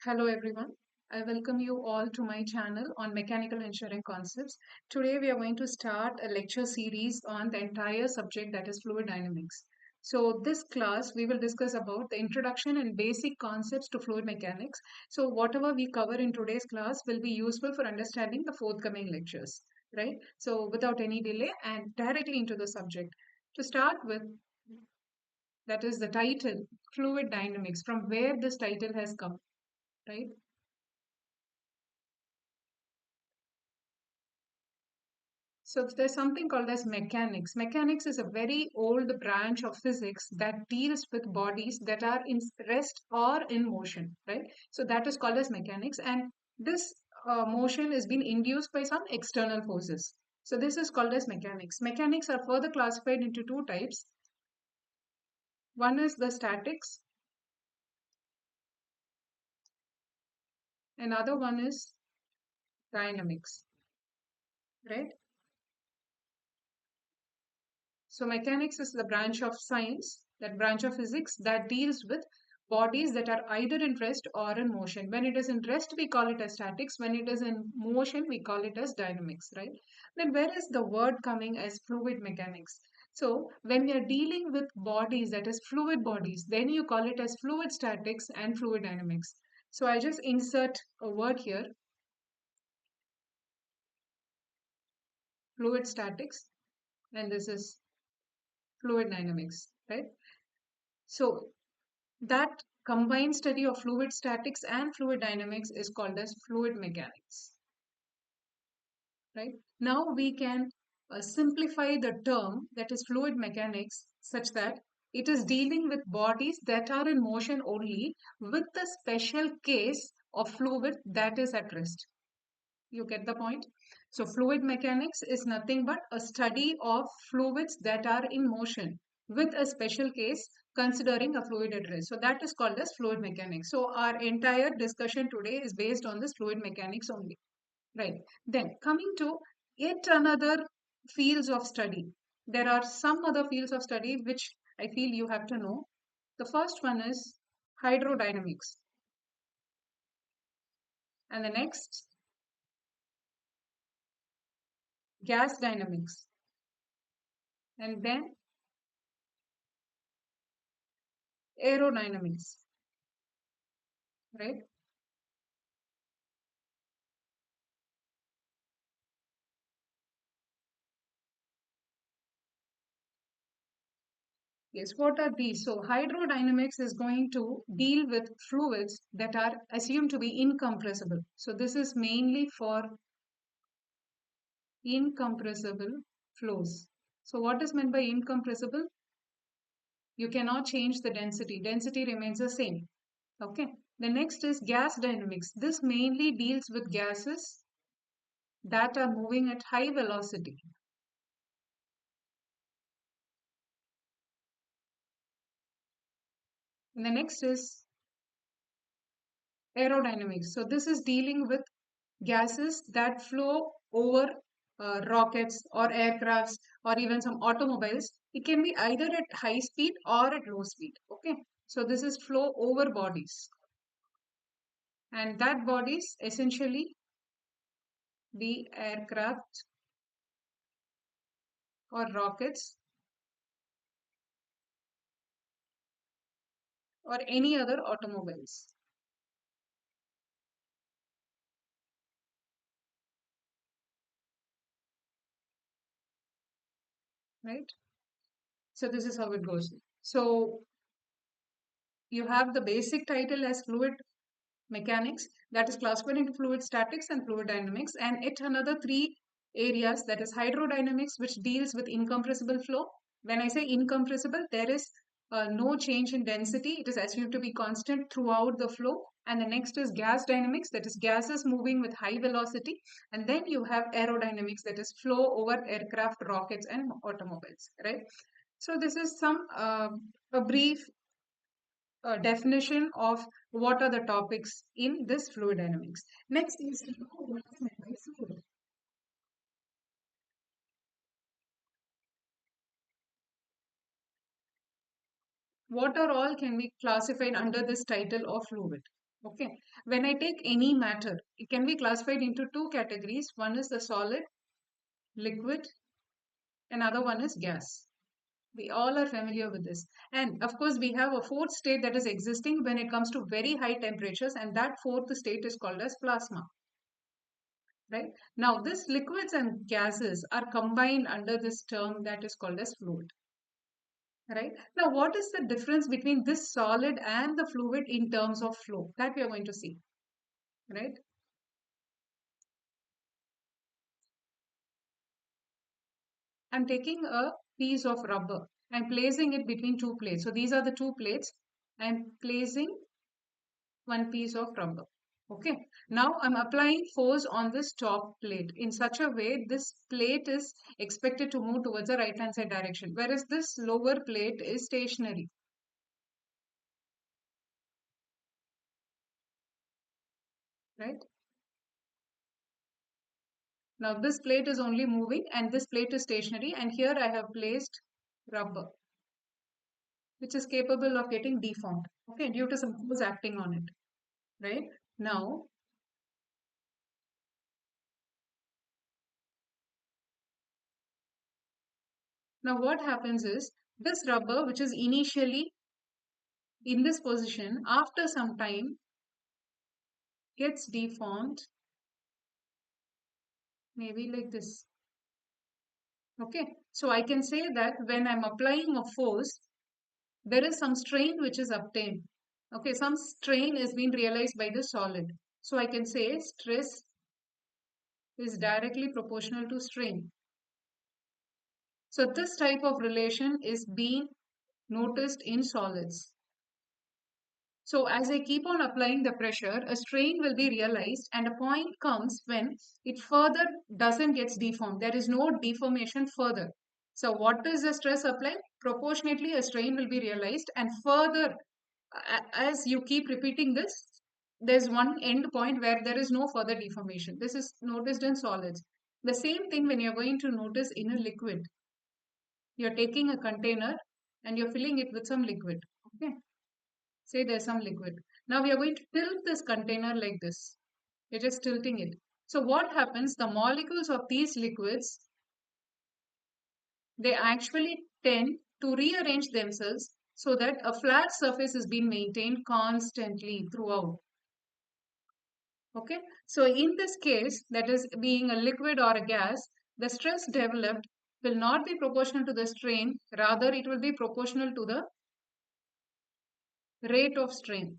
Hello everyone. I welcome you all to my channel on mechanical engineering concepts. Today we are going to start a lecture series on the entire subject that is fluid dynamics. So this class we will discuss about the introduction and basic concepts to fluid mechanics. So whatever we cover in today's class will be useful for understanding the forthcoming lectures, right? So without any delay and directly into the subject. To start with, that is the title, fluid dynamics, from where this title has come, right? So there's something called as mechanics. Mechanics is a very old branch of physics that deals with bodies that are in rest or in motion, right? So that is called as mechanics, and this motion is being induced by some external forces. So this is called as mechanics. Mechanics are further classified into two types. One is the statics, another one is dynamics, right? So mechanics is the branch of science, that branch of physics that deals with bodies that are either in rest or in motion. When it is in rest, we call it as statics. When it is in motion, we call it as dynamics, right? Then where is the word coming as fluid mechanics? So when we are dealing with bodies, that is fluid bodies, then you call it as fluid statics and fluid dynamics. So I just insert a word here, fluid statics, and this is fluid dynamics, right? So that combined study of fluid statics and fluid dynamics is called as fluid mechanics, right? Now we can simplify the term that is fluid mechanics such that it is dealing with bodies that are in motion only with the special case of fluid that is at rest. You get the point? So fluid mechanics is nothing but a study of fluids that are in motion with a special case considering a fluid at rest. So that is called as fluid mechanics. So our entire discussion today is based on this fluid mechanics only. Right. Then coming to yet another fields of study. There are some other fields of study which I feel you have to know. The first one is hydrodynamics. And the next, gas dynamics. And then aerodynamics, right? Yes, what are these? So hydrodynamics is going to deal with fluids that are assumed to be incompressible. So this is mainly for incompressible flows. So what is meant by incompressible? You cannot change the density. Density remains the same. Okay. The next is gas dynamics. This mainly deals with gases that are moving at high velocity. And the next is aerodynamics. So this is dealing with gases that flow over rockets or aircrafts or even some automobiles. It can be either at high speed or at low speed. Okay. So this is flow over bodies. And that bodies essentially be aircraft or rockets or any other automobiles. Right. So this is how it goes. So you have the basic title as fluid mechanics that is classified into fluid statics and fluid dynamics, and it another three areas, that is hydrodynamics, which deals with incompressible flow. When I say incompressible, there is no change in density. It is assumed to be constant throughout the flow. And the next is gas dynamics, that is gases moving with high velocity. And then you have aerodynamics, that is flow over aircraft, rockets, and automobiles, right? So this is some a brief definition of what are the topics in this fluid dynamics. Next is to know what is meant by fluid. What are all can be classified under this title of fluid? Okay. When I take any matter, it can be classified into two categories. One is the solid, liquid, another one is gas. We all are familiar with this. And of course, we have a fourth state that is existing when it comes to very high temperatures, and that fourth state is called as plasma. Right? Now, this liquids and gases are combined under this term that is called as fluid. Right? Now, what is the difference between this solid and the fluid in terms of flow? That we are going to see. Right? I'm taking a piece of rubber. I'm placing it between two plates. So these are the two plates. I'm placing one piece of rubber. Okay. Now I'm applying force on this top plate in such a way this plate is expected to move towards the right hand side direction, whereas this lower plate is stationary. Right. Now this plate is only moving and this plate is stationary, and here I have placed rubber which is capable of getting deformed, okay, due to some force acting on it. Right. Now what happens is this rubber, which is initially in this position, after some time gets deformed, maybe like this. Okay, so I can say that when I'm applying a force, there is some strain which is obtained. Okay, some strain is being realized by the solid. So I can say stress is directly proportional to strain. So this type of relation is being noticed in solids. So as I keep on applying the pressure, a strain will be realized and a point comes when it further doesn't get deformed. There is no deformation further. So what is the stress applied? Proportionately a strain will be realized and further as you keep repeating this, there's one end point where there is no further deformation. This is noticed in solids. The same thing when you're going to notice in a liquid. You're taking a container and you're filling it with some liquid. Okay. Say there's some liquid. Now we are going to tilt this container like this. We're just tilting it. So what happens? The molecules of these liquids, they actually tend to rearrange themselves so that a flat surface is being maintained constantly throughout. Okay. So in this case, that is being a liquid or a gas, the stress developed will not be proportional to the strain. Rather, it will be proportional to the rate of strain.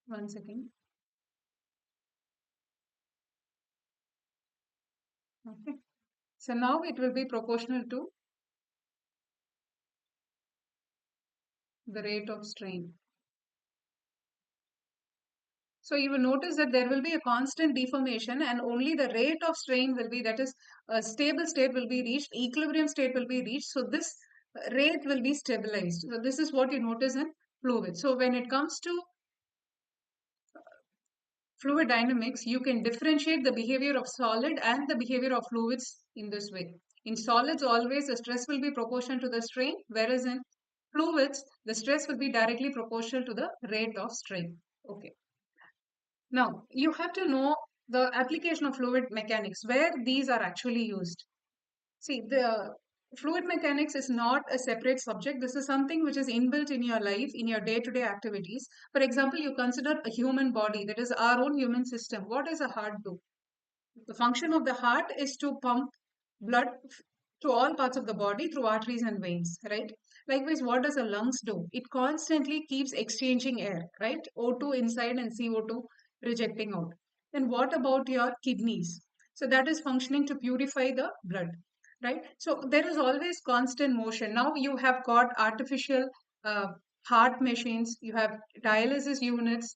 1 second. Okay. So now it will be proportional to the rate of strain. So you will notice that there will be a constant deformation and only the rate of strain will be, that is, a stable state will be reached, equilibrium state will be reached. So this rate will be stabilized. So this is what you notice in fluid. So when it comes to fluid dynamics, you can differentiate the behavior of solid and the behavior of fluids in this way. In solids, always the stress will be proportional to the strain, whereas in fluids, the stress will be directly proportional to the rate of strain. Okay. Now, you have to know the application of fluid mechanics, where these are actually used. See, the fluid mechanics is not a separate subject. This is something which is inbuilt in your life, in your day-to-day activities. For example, you consider a human body, that is our own human system. What does a heart do? The function of the heart is to pump blood to all parts of the body through arteries and veins, right? Likewise, what does a lungs do? It constantly keeps exchanging air, right? O2 inside and CO2 rejecting out. Then what about your kidneys? So that is functioning to purify the blood, right? So there is always constant motion. Now you have got artificial uh, heart machines, you have dialysis units.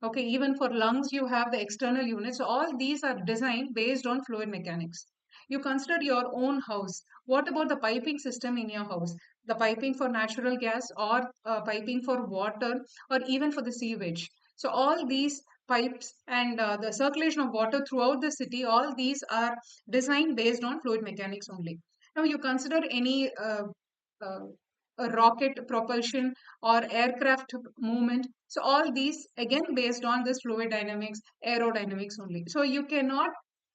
Okay, even for lungs, you have the external units. So all these are designed based on fluid mechanics. You consider your own house. What about the piping system in your house? The piping for natural gas, or piping for water, or even for the sewage. So all these pipes and the circulation of water throughout the city, all these are designed based on fluid mechanics only. Now you consider any uh, a rocket propulsion or aircraft movement. So all these again based on this fluid dynamics, aerodynamics only. So you cannot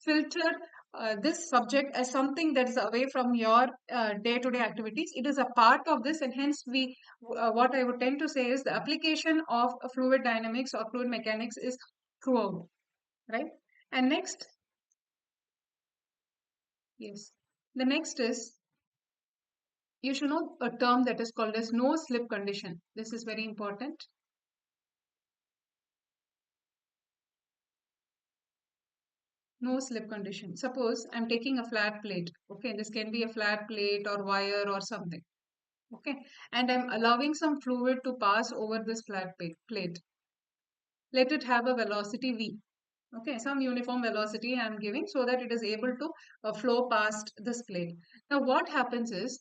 filter this subject as something that is away from your day-to-day activities. It is a part of this, and hence we what I would tend to say is the application of fluid dynamics or fluid mechanics is throughout, right? And next, yes, the next is, you should know a term that is called as no slip condition. This is very important. No slip condition. Suppose I'm taking a flat plate. Okay, this can be a flat plate or wire or something. Okay, and I'm allowing some fluid to pass over this flat plate. Let it have a velocity v. Okay, some uniform velocity I'm giving so that it is able to flow past this plate. Now what happens is,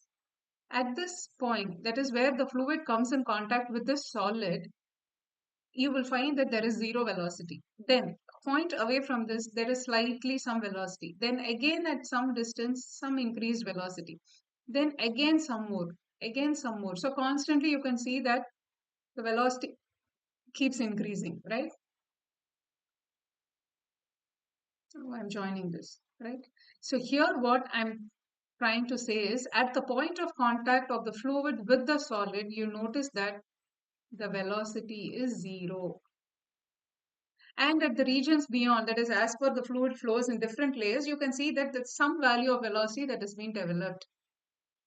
at this point, that is where the fluid comes in contact with the solid, you will find that there is zero velocity. Then, point away from this, there is slightly some velocity. Then again at some distance, some increased velocity. Then again some more, again some more. So constantly you can see that the velocity keeps increasing, right? So I'm joining this, right? So here what I'm trying to say is, at the point of contact of the fluid with the solid, you notice that the velocity is zero. And at the regions beyond, that is as per the fluid flows in different layers, you can see that there's some value of velocity that has been developed.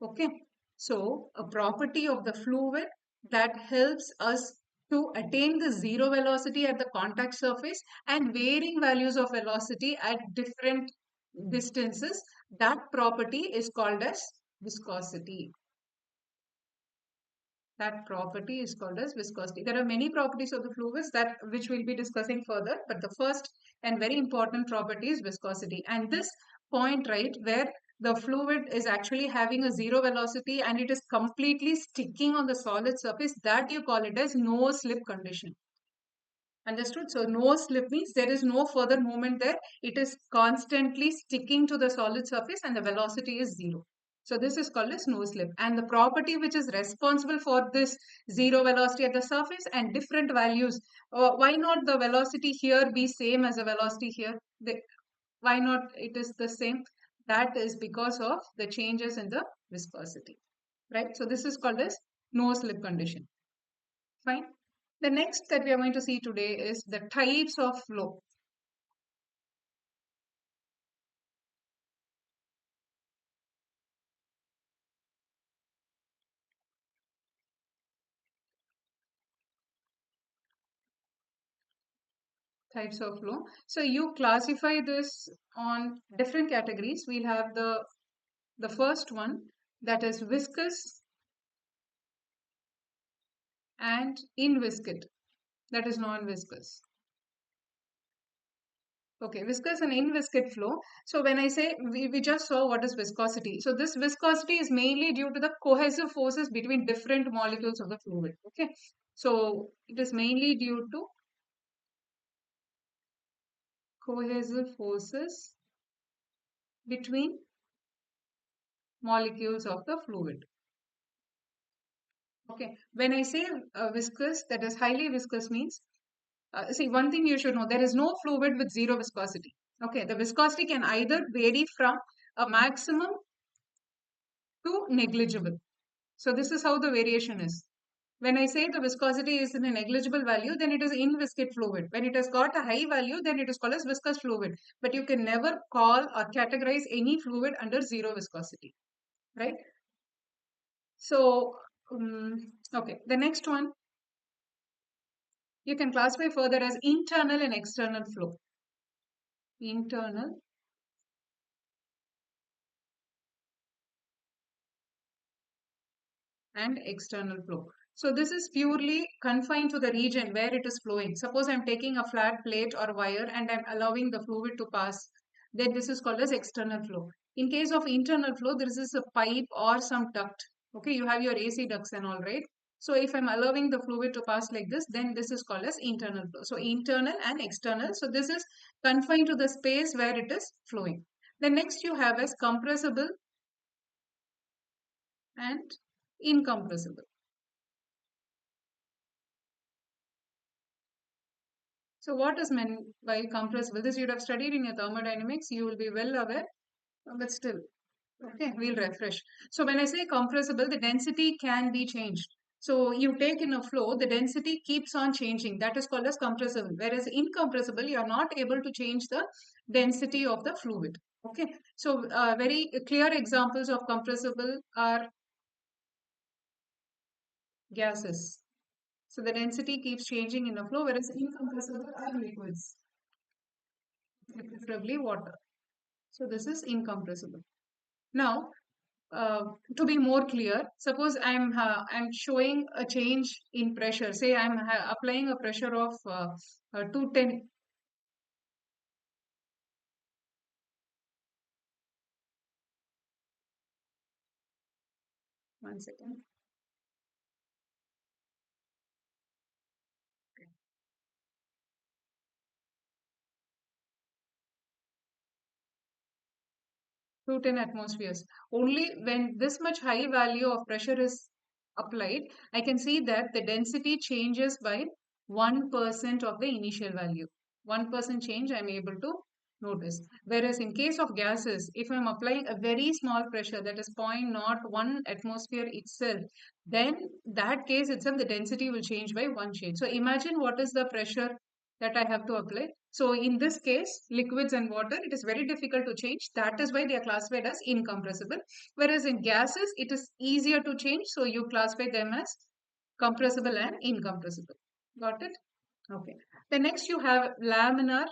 Okay, so a property of the fluid that helps us to attain the zero velocity at the contact surface and varying values of velocity at different distances, that property is called as viscosity. That property is called as viscosity. There are many properties of the fluids that which we'll be discussing further, but the first and very important property is viscosity. And this point, right, where the fluid is actually having a zero velocity and it is completely sticking on the solid surface, that you call it as no slip condition. Understood? So no slip means there is no further movement there. It is constantly sticking to the solid surface and the velocity is zero. So this is called as no slip. And the property which is responsible for this zero velocity at the surface and different values. Why not the velocity here be same as the velocity here? Why not it is the same? That is because of the changes in the viscosity. Right? So this is called as no slip condition. Fine. The next that we are going to see today is the types of flow. Types of flow. So you classify this on different categories. We'll have the first one, that is viscous and inviscid, that is non-viscous. Okay, viscous and inviscid flow. So when I say, we just saw what is viscosity. So this viscosity is mainly due to the cohesive forces between different molecules of the fluid. Okay, so it is mainly due to cohesive forces between molecules of the fluid. Okay, when I say viscous, that is highly viscous means, see, one thing you should know, there is no fluid with zero viscosity. Okay, the viscosity can either vary from a maximum to negligible. So this is how the variation is. When I say the viscosity is in a negligible value, then it is inviscid fluid. When it has got a high value, then it is called as viscous fluid. But you can never call or categorize any fluid under zero viscosity, right? So, okay, the next one, you can classify further as internal and external flow. Internal and external flow. So this is purely confined to the region where it is flowing. Suppose I'm taking a flat plate or wire and I'm allowing the fluid to pass. Then this is called as external flow. In case of internal flow, there is a pipe or some duct. Okay, you have your AC ducts and all, right? So if I'm allowing the fluid to pass like this, then this is called as internal flow. So internal and external. So this is confined to the space where it is flowing. The next you have as compressible and incompressible. So what is meant by compressible? This you would have studied in your thermodynamics. You will be well aware, but still, okay, we'll refresh. So when I say compressible, the density can be changed. So you take in a flow, the density keeps on changing. That is called as compressible. Whereas incompressible, you are not able to change the density of the fluid. Okay. So very clear examples of compressible are gases. So the density keeps changing in a flow, whereas incompressible are liquids, preferably water. So this is incompressible. Now, to be more clear, suppose I'm showing a change in pressure. Say I'm applying a pressure of 210. 1 second. 210 atmospheres. Only when this much high value of pressure is applied, I can see that the density changes by 1% of the initial value. 1% change I'm able to notice. Whereas in case of gases, if I'm applying a very small pressure, that is 0.01 atmosphere itself, then that case itself the density will change by one change. So imagine what is the pressure that I have to apply. So in this case, liquids and water, it is very difficult to change. That is why they are classified as incompressible. Whereas in gases, it is easier to change. So you classify them as compressible and incompressible. Got it? Okay. The next you have laminar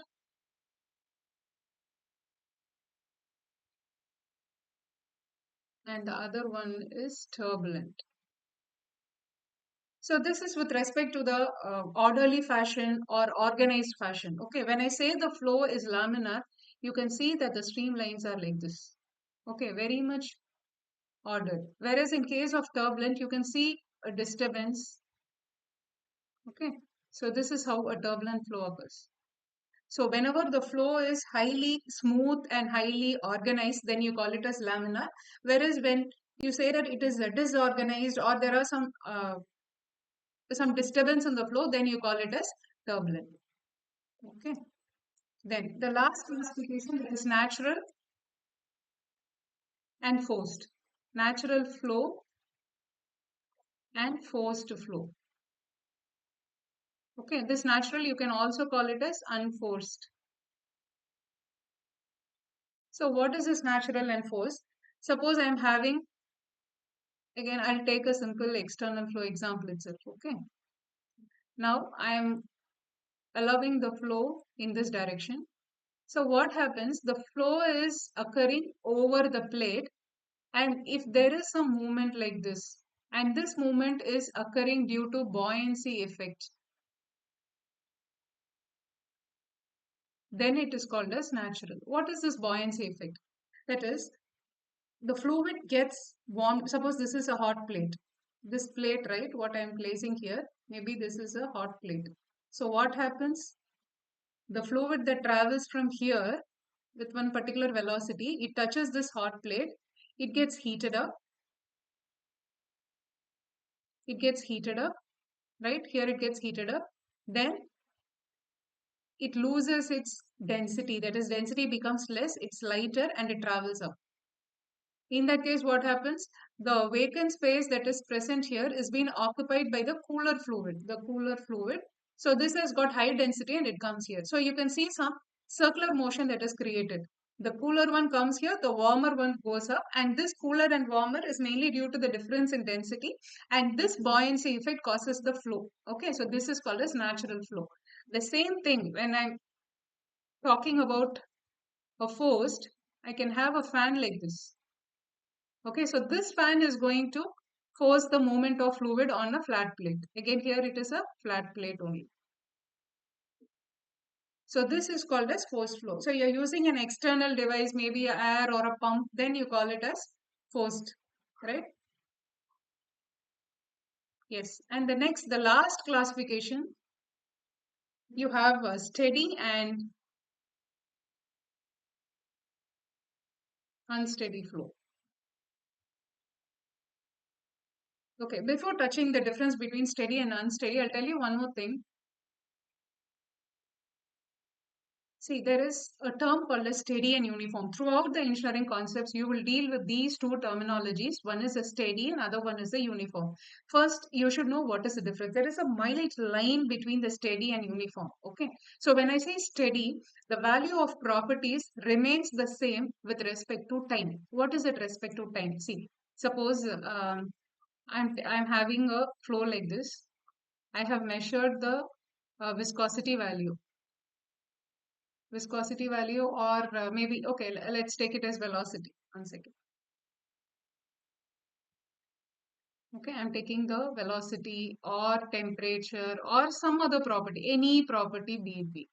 and the other one is turbulent. So this is with respect to the orderly fashion or organized fashion. Okay, when I say the flow is laminar, you can see that the streamlines are like this. Okay, very much ordered. Whereas in case of turbulent, you can see a disturbance. Okay, so this is how a turbulent flow occurs. So whenever the flow is highly smooth and highly organized, then you call it as laminar. Whereas when you say that it is disorganized or there are some disturbance in the flow, then you call it as turbulent. Okay. Then the last classification is natural and forced. Natural flow and forced flow. Okay, this natural you can also call it as unforced. So what is this natural and forced? Suppose I am having, again I'll take a simple external flow example itself. Okay. Now I am allowing the flow in this direction. So what happens? The flow is occurring over the plate, and if there is some movement like this, and this movement is occurring due to buoyancy effect, then it is called as natural. What is this buoyancy effect? That is, the fluid gets warm. Suppose this is a hot plate. This plate, right, what I am placing here, maybe this is a hot plate. So what happens? The fluid that travels from here with one particular velocity, it touches this hot plate, it gets heated up, it gets heated up, right? Here it gets heated up. Then it loses its density. That is, density becomes less, it's lighter, and it travels up. In that case, what happens? The vacant space that is present here is being occupied by the cooler fluid. The cooler fluid. So this has got high density and it comes here. So you can see some circular motion that is created. The cooler one comes here, the warmer one goes up, and this cooler and warmer is mainly due to the difference in density, and this buoyancy effect causes the flow. Okay, so this is called as natural flow. The same thing when I'm talking about a forced, I can have a fan like this. Okay, so this fan is going to force the movement of fluid on a flat plate. Again, here it is a flat plate only. So this is called as forced flow. So you're using an external device, maybe a air or a pump, then you call it as forced, right? Yes. And the last classification, you have a steady and unsteady flow. Okay, before touching the difference between steady and unsteady, I'll tell you one more thing. See, there is a term called as steady and uniform. Throughout the engineering concepts, you will deal with these two terminologies. One is a steady, and other one is a uniform. First, you should know what is the difference. There is a mileage line between the steady and uniform. Okay. So when I say steady, the value of properties remains the same with respect to time. What is it respect to time? See, suppose I'm having a flow like this. I have measured the viscosity value, or maybe, okay, let's take it as velocity. One second. Okay, I'm taking the velocity or temperature or some other property, any property be it be.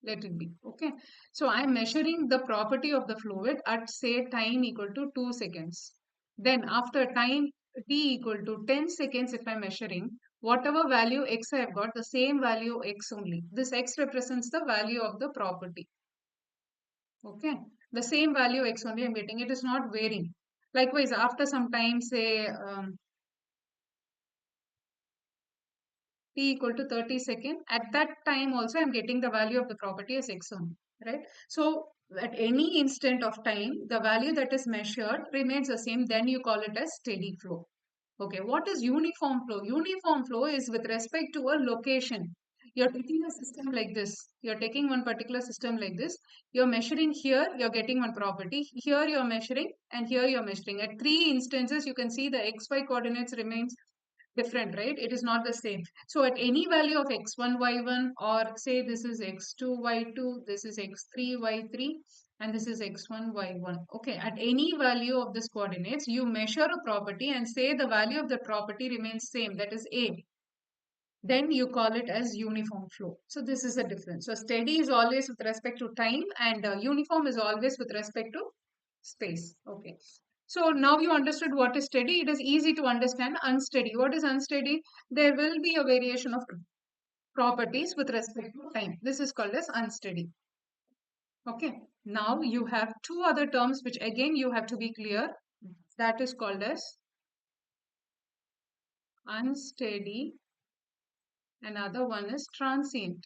Let it be. Okay. So I'm measuring the property of the fluid at say time equal to 2 seconds. Then after time t equal to 10 seconds, if I'm measuring, whatever value x I have got, the same value x only. This x represents the value of the property. Okay. The same value x only I'm getting. It is not varying. Likewise, after some time, say t equal to 30 second, at that time also I'm getting the value of the property as x only, right? So at any instant of time, the value that is measured remains the same. Then you call it as steady flow. Okay, what is uniform flow? Uniform flow is with respect to a location. You're taking a system like this. You're taking one particular system like this. You're measuring here, you're getting one property. Here you're measuring, and here you're measuring. At three instances, you can see the xy coordinates remains different, right? It is not the same. So at any value of x1, y1, or say this is x2, y2, this is x3, y3, and this is x1, y1. Okay, at any value of this coordinates, you measure a property and say the value of the property remains same, that is A. Then you call it as uniform flow. So this is the difference. So steady is always with respect to time, and uniform is always with respect to space. Okay. So now you understood what is steady. It is easy to understand unsteady. What is unsteady? There will be a variation of properties with respect to time. This is called as unsteady. Okay. Now you have two other terms which again you have to be clear. That is called as unsteady. Another one is transient.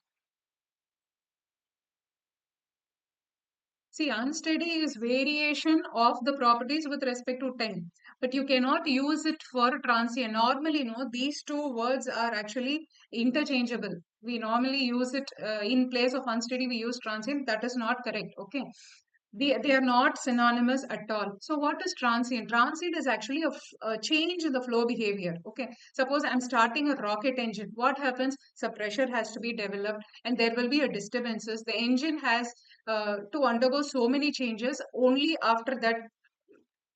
See, unsteady is variation of the properties with respect to time, but you cannot use it for transient. Normally, no, these two words are actually interchangeable. We normally use it in place of unsteady, we use transient. That is not correct. Okay. They are not synonymous at all. So what is transient? Transient is actually a change in the flow behavior. Okay. Suppose I'm starting a rocket engine. What happens? So pressure has to be developed and there will be a disturbances. The engine has to undergo so many changes. Only after that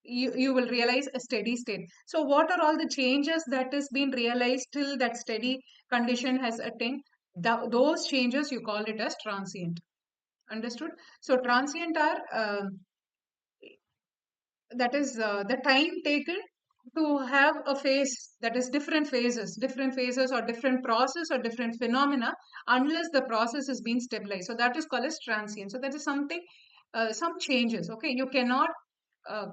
you will realize a steady state. So what are all the changes that is being realized till that steady condition has attained? Those changes you call it as transient. Understood? So transient are that is the time taken to have a phase, that is different phases or different process or different phenomena, unless the process is being stabilized. So that is called as transient. So that is something, some changes. Okay, you cannot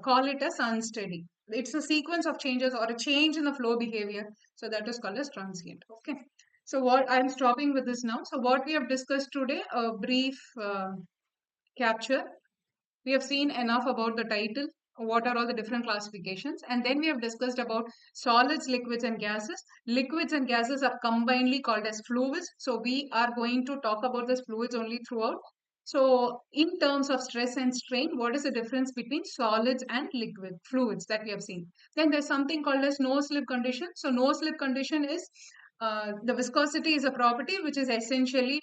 call it as unsteady. It's a sequence of changes or a change in the flow behavior. So that is called as transient. Okay. So what I'm stopping with this now. So what we have discussed today, a brief capture. We have seen enough about the title, what are all the different classifications, and then we have discussed about solids, liquids, and gases. Liquids and gases are combinedly called as fluids. So we are going to talk about this fluids only throughout. So in terms of stress and strain, what is the difference between solids and liquid fluids that we have seen? Then there's something called as no-slip condition. So no-slip condition is the viscosity is a property which is essentially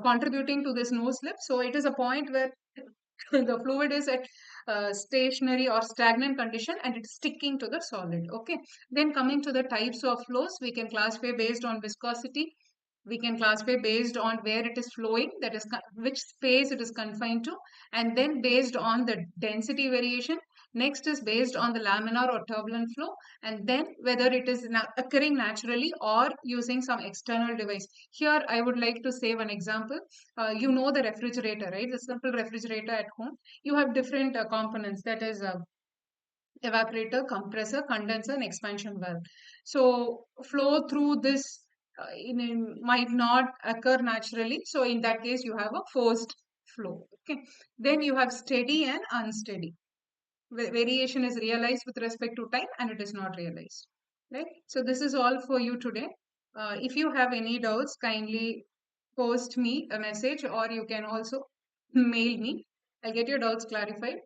contributing to this no-slip. So it is a point where the fluid is at stationary or stagnant condition and it's sticking to the solid. Okay. Then coming to the types of flows, we can classify based on viscosity. We can classify based on where it is flowing, that is which space it is confined to, and then based on the density variation. Next is based on the laminar or turbulent flow, and then whether it is occurring naturally or using some external device. Here I would like to say one example. You know the refrigerator, right? The simple refrigerator at home. You have different components, that is evaporator, compressor, condenser, and expansion valve. So flow through this might not occur naturally. So in that case, you have a forced flow. Okay. Then you have steady and unsteady. Variation is realized with respect to time, and it is not realized. Right. So this is all for you today. If you have any doubts, kindly post me a message, or you can also mail me. I'll get your doubts clarified.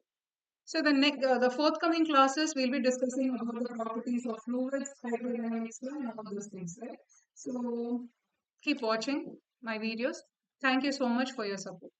So the forthcoming classes we'll be discussing about the properties of fluids, hydrodynamics, and all those things, right? So keep watching my videos. Thank you so much for your support.